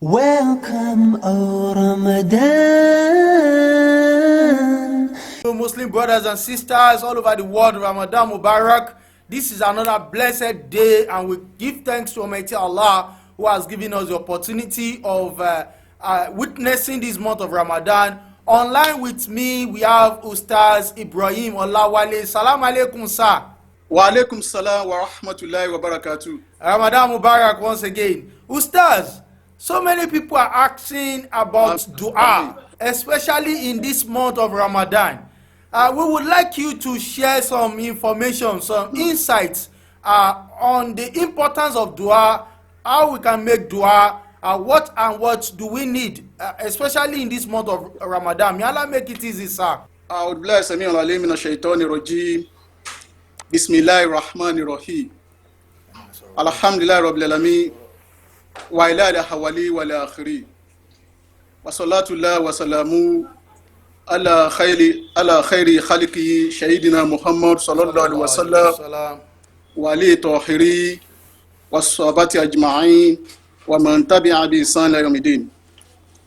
Welcome, O Ramadan. Muslim brothers and sisters all over the world, Ramadan Mubarak. This is another blessed day, and we give thanks to Almighty Allah who has given us the opportunity of witnessing this month of Ramadan. Online with me, we have Ustaz Ibrahim Olawale. Salam alaikum, sir. Wa alaikum salam wa rahmatullahi wa barakatuh. Ramadan Mubarak once again. Ustaz, so many people are asking about dua, especially in this month of Ramadan. We would like you to share some information, some insights on the importance of dua, how we can make dua, what and what do we need, especially in this month of Ramadan. May Allah make it easy, sir. A'udhu billahi sami'ul alim minash shaitani rajim. Bismillahir rahmanir rahim. Alhamdulillahi rabbil alamin. Wa ila hawali wa la akhiri. Wa sallallahu wa salamu ala khairi khaliqi sayyidina Muhammad sallallahu alaihi wasallam wa ali tahiri wa sahabati ajma'in wa man tabi'a bi ihsan ila yawmiddin.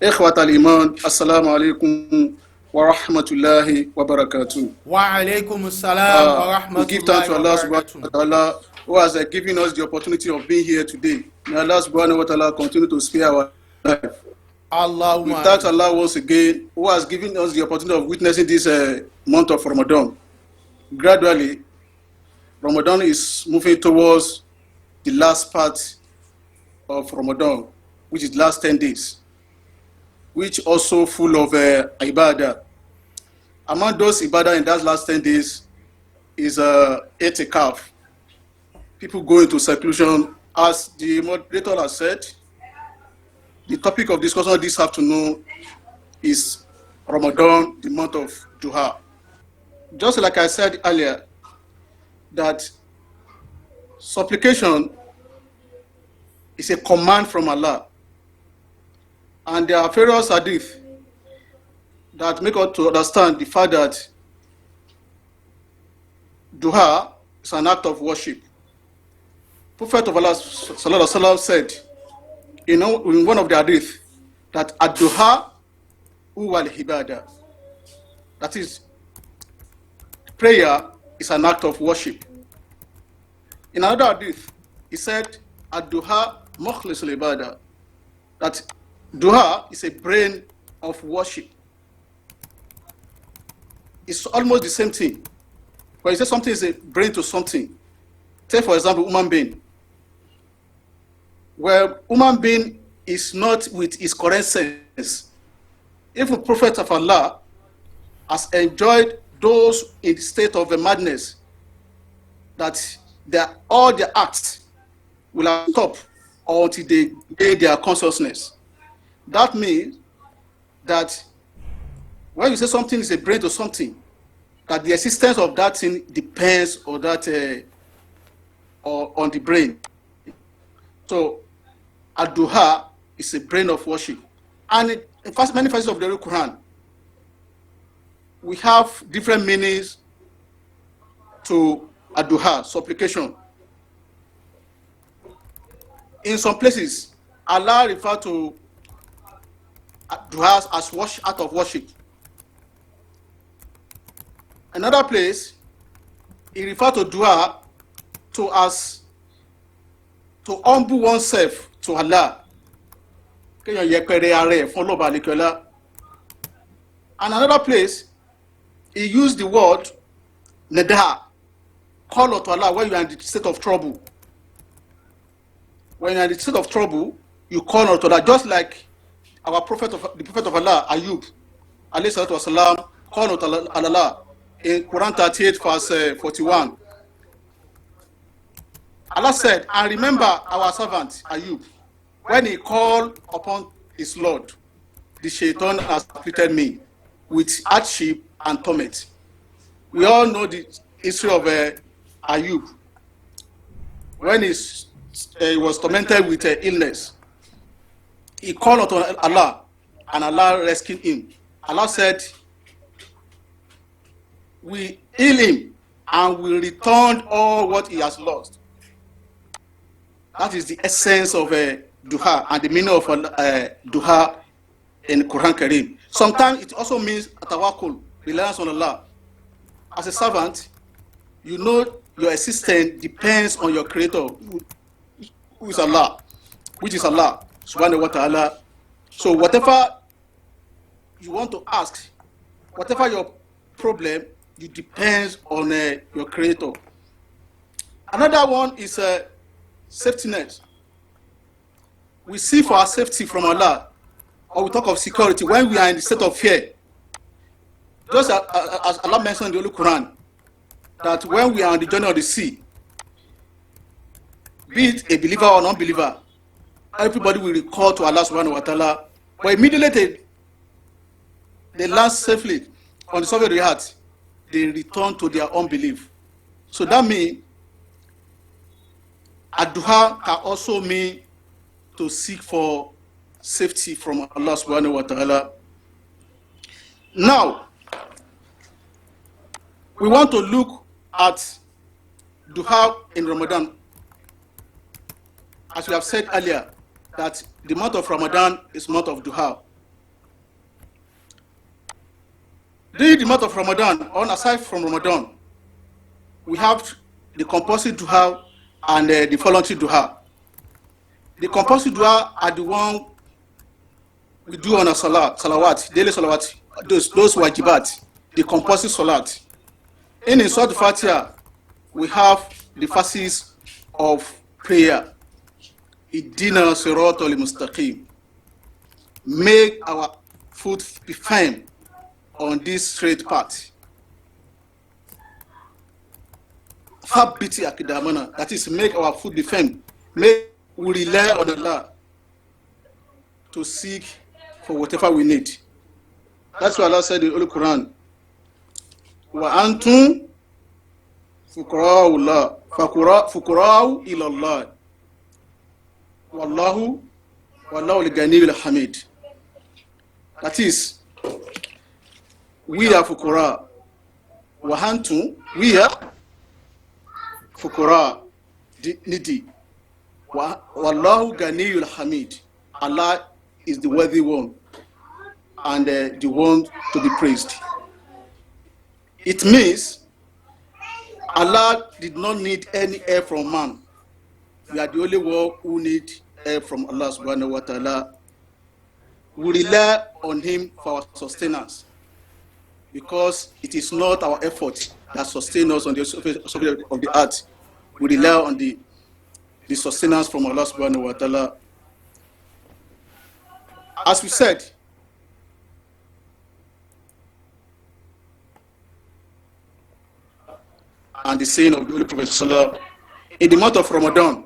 Ikhwatal iman, assalamu alaikum wa rahmatullahi wa barakatuh. Wa alaikum salam wa rahmatullahi We give thanks to Allah wa subhanahu wa barakatuh. ta'ala who has given us the opportunity of being here today. May Allah subhanahu wa ta'ala continue to spare our life. We Allahumma. thank Allah once again who has given us the opportunity of witnessing this month of Ramadan. Gradually, Ramadan is moving towards the last part of Ramadan, which is last 10 days, which also full of ibadah. Among those ibadah in that last 10 days is itikaf. People go into seclusion. As the moderator has said, the topic of discussion this afternoon is Ramadan, the month of Duha. Just like I said earlier, that supplication is a command from Allah. And there are various hadith that make us to understand the fact that Duha is an act of worship. Prophet of Allah sallallahu alaihi wasallam said, in one of the hadith, that ad-duha huwa al-ibadah. That is, prayer is an act of worship. In another hadith, he said, ad-duha mukhlis al-ibadah. That duha is a brain of worship. It's almost the same thing. When you say something is a brain to something, take for example, human being. Where human being is not with his correct sense. If a prophet of Allah has enjoyed those in the state of a madness, that all their acts will have stopped until they gain their consciousness. That means that when you say something is a brain to something, that the existence of that thing depends on that on the brain. So ad-duha is a brain of worship. And in many verses of the Quran, we have different meanings to ad-duha, supplication. In some places, Allah refers to ad-duha as act of worship. Another place, he refers to dua as to humble oneself to Allah. And another place, he used the word nida, call out to Allah when you are in the state of trouble. When you are in the state of trouble, you call out to Allah, just like the prophet of Allah, Ayub, alayhi salatu wasalam, call out to Allah in Quran 38 verse 41. Allah said, and remember our servant Ayub, when he called upon his Lord, the shaitan has afflicted me with hardship and torment. We all know the history of Ayub. When he was tormented with illness, he called upon Allah, and Allah rescued him. Allah said, we heal him and will return all what he has lost. That is the essence of duha and the meaning of duha in Quran Kareem. Sometimes it also means tawakkul, reliance on Allah. As a servant, you know your existence depends on your creator, who is Allah, which is Allah, subhanahu wa ta'ala. So whatever you want to ask, whatever your problem, you depends on your creator. Another one is safety net. We seek for our safety from Allah, or we talk of security when we are in the state of fear. Just as Allah mentioned in the Holy Quran, that when we are on the journey of the sea, be it a believer or non-believer, everybody will recall to Allah subhanahu wa ta'ala. But immediately they land safely on the surface of the earth, they return to their unbelief. So that means Ad-Duha can also mean to seek for safety from Allah subhanahu wa ta'ala. Now, we want to look at Duha in Ramadan. As we have said earlier, that the month of Ramadan is month of Duha. During the month of Ramadan, on aside from Ramadan, we have the compulsory Duha and the voluntary Duha. The compulsory Duha are the one we do on a salawat, daily salawat, those wajibat, the compulsory salat. In Surah Al-Fatiha, we have the verses of prayer. Ihdina siratal mustaqim. Make our foot be firm on this straight path. Habiti akidamana, that is, make our foot be firm. Make we rely on Allah to seek for whatever we need. That's what Allah said in the Holy Quran. Wa antum fuqara'u ila Allah. Wallahu al-Ghaniyyul Hamid. That is, we are fuqara. Wa antum, we are fuqara, needy. Wallahu Ghaniyyul Hamid. Allah is the worthy one and the one to be praised. It means Allah did not need any help from man. We are the only one who need help from Allah subhanahu wa ta'ala. We rely on Him for our sustenance, because it is not our effort that sustains us on the surface of the earth. We rely on the sustenance from Allah subhanahu wa ta'ala. As we said, and the saying of the Holy Prophet Sallallahu, in the month of Ramadan,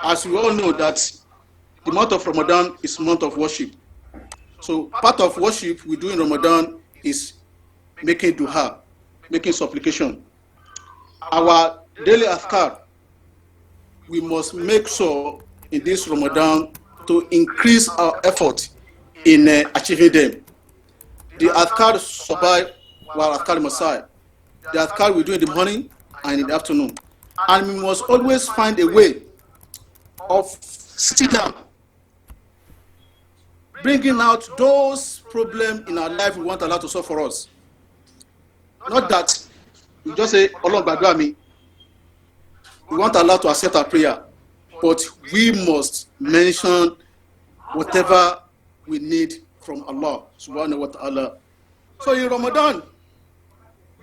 as we all know that the month of Ramadan is month of worship. So part of worship we do in Ramadan is making duha, making supplication. Our daily adhkar, we must make sure in this Ramadan to increase our effort in achieving them. The adhkar sabah wa adhkar masai, the adhkar we do in the morning and in the afternoon. And we must always find a way of sitting down, bringing out those problems in our life we want Allah to solve for us. Not that we just say, Allah gbàdúrà mi. We want Allah to accept our prayer, but we must mention whatever we need from Allah subhanahu wa ta'ala. So in Ramadan,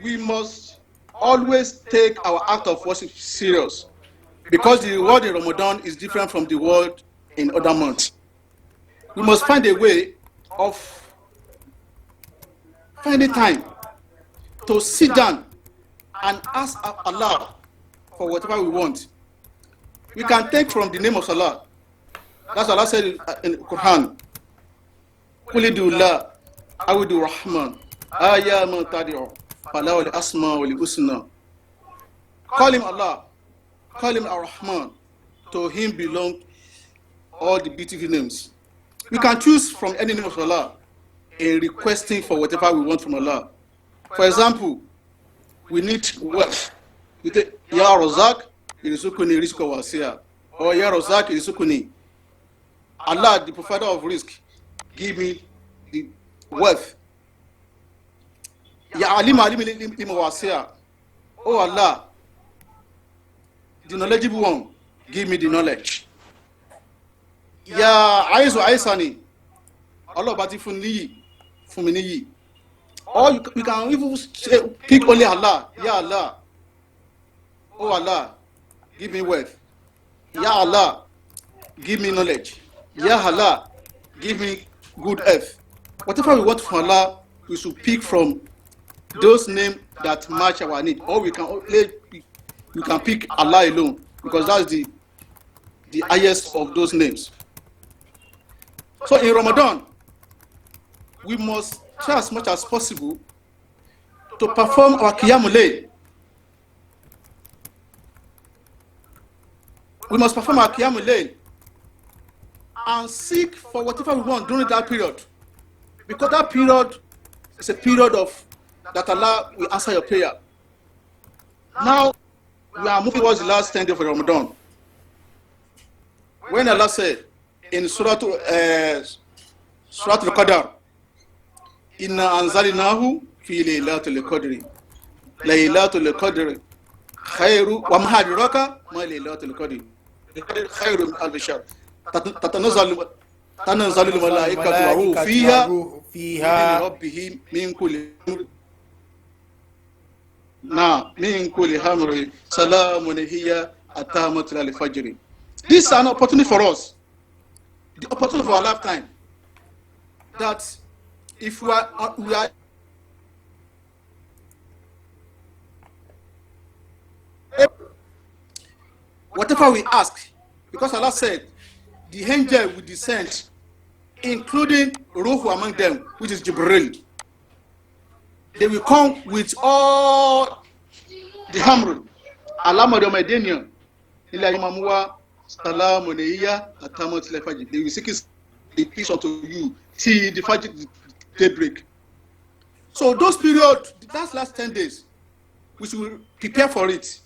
we must always take our act of worship serious, because the reward in Ramadan is different from the reward in other months. We must find a way of finding time to sit down and ask Allah for whatever we want. We can take from the name of Allah. That's what Allah said in the Quran. Qulidullah awidu rahman ayyaman tadi'u falahu al-asma wal husna. Call him Allah, call him Ar-Rahman. To him belong all the beautiful names. We can choose from any name of Allah in requesting for whatever we want from Allah. For example, we need wealth. We take Ya Razak irizukuni rizqa wasi'a, or Ya Razak irizukuni Allah, the provider of risk, give me the wealth. Ya alim wasi'a. Oh Allah, the knowledgeable one, give me the knowledge. Ya aizu aisani. Allah bati fun mi niyi. Or you can even say, pick only Allah. Ya Allah. Oh Allah, give me wealth. Ya Allah, give me knowledge. Ya Allah, give me good health. Whatever we want from Allah, we should pick from those names that match our need. Or we can pick Allah alone, because that's the highest of those names. So in Ramadan, we must try as much as possible to perform our Qiyamul Layl. We must perform our Qiyamul Layl and seek for whatever we want during that period, because that period is a period of that Allah will answer your prayer. Now we are moving towards the last 10 days of Ramadan. When Allah said in Surah Al-Qadr, Inna anzalnahu fi laylatul qadri. Laylatul qadri khairu wa ma adraka ma laylatul qadri. Khairu min alf shahr. Tatanazzalu malaikatu wa ruhu fiha min rabbihim min kulli amrin salamun hiya hatta matla'il fajr. This is an opportunity for us, the opportunity for our lifetime, that if we are whatever we ask, because Allah said the angel will descend, including Ruhu among them, which is Jibril. They will come with all the hamr. Allah Madanian, Ilaimamua, Salamuniyya, Atamat Lefaji. They will seek the peace unto you till the Fajr daybreak. So those periods, that's last 10 days, we should prepare for it.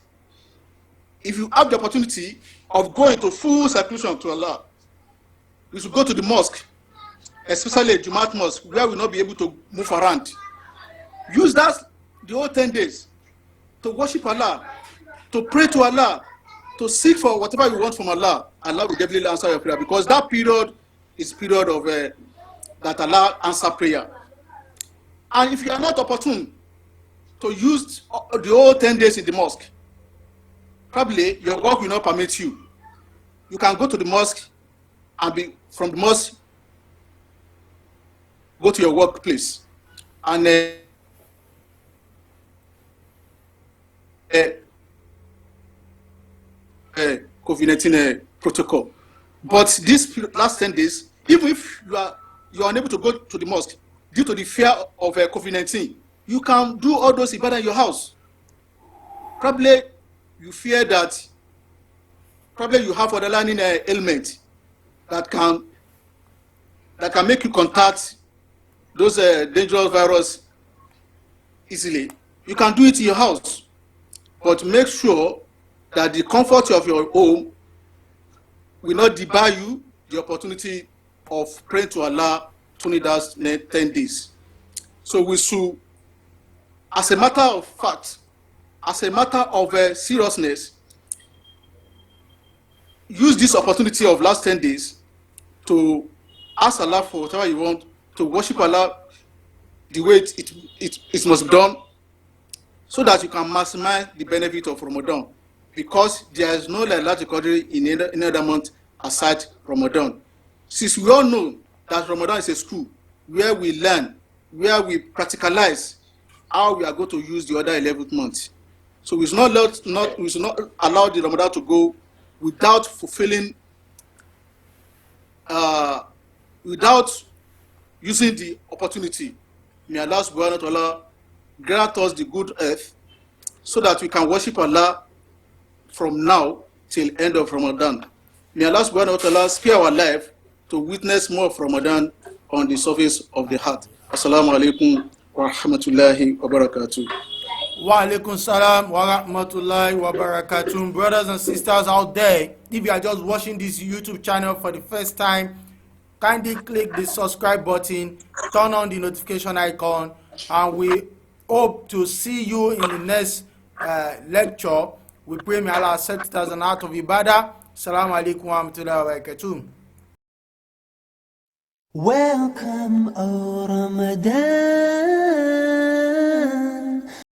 If you have the opportunity of going to full seclusion to Allah, we should go to the mosque, especially Jumat mosque, where we will not be able to move around. Use that the whole 10 days to worship Allah, to pray to Allah, to seek for whatever you want from Allah. Allah will definitely answer your prayer, because that period is period of that Allah answer prayer. And if you are not opportune to use the whole 10 days in the mosque, probably your work will not permit you. You can go to the mosque and from the mosque go to your workplace and COVID-19 protocol. But these last 10 days, even if you are unable to go to the mosque due to the fear of COVID-19, you can do all those ibadah in your house. Probably you fear that you have underlying ailment that can make you contact those dangerous virus easily. You can do it in your house, but make sure that the comfort of your home will not debar you the opportunity of praying to Allah 20 days, 10 days. So we should, as a matter of fact, as a matter of seriousness, use this opportunity of last 10 days to ask Allah for whatever you want, to worship Allah the way it must be done, so that you can maximize the benefit of Ramadan. Because there is no Laylatul Qadr in any other month aside Ramadan. Since we all know that Ramadan is a school where we learn, where we practicalize how we are going to use the other 11th month. So we should not allow the Ramadan to go without fulfilling, without using the opportunity. May Allah subhanahu wa ta'ala grant us the good earth so that we can worship Allah from now till end of Ramadan. May Allah subhanahu wa ta'ala spare our life to witness more of Ramadan on the surface of the heart. Assalamu alaikum wa rahmatullahi wa barakatuh. Wa alaikum salam wa rahmatullahi wa barakatuh. Brothers and sisters out there, if you are just watching this YouTube channel for the first time, kindly click the subscribe button, turn on the notification icon, and we hope to see you in the next lecture. We pray may Allah accept it as an act of ibadah. Assalamu alaikum wa rahmatullahi wa barakatuh. Welcome, O Ramadan.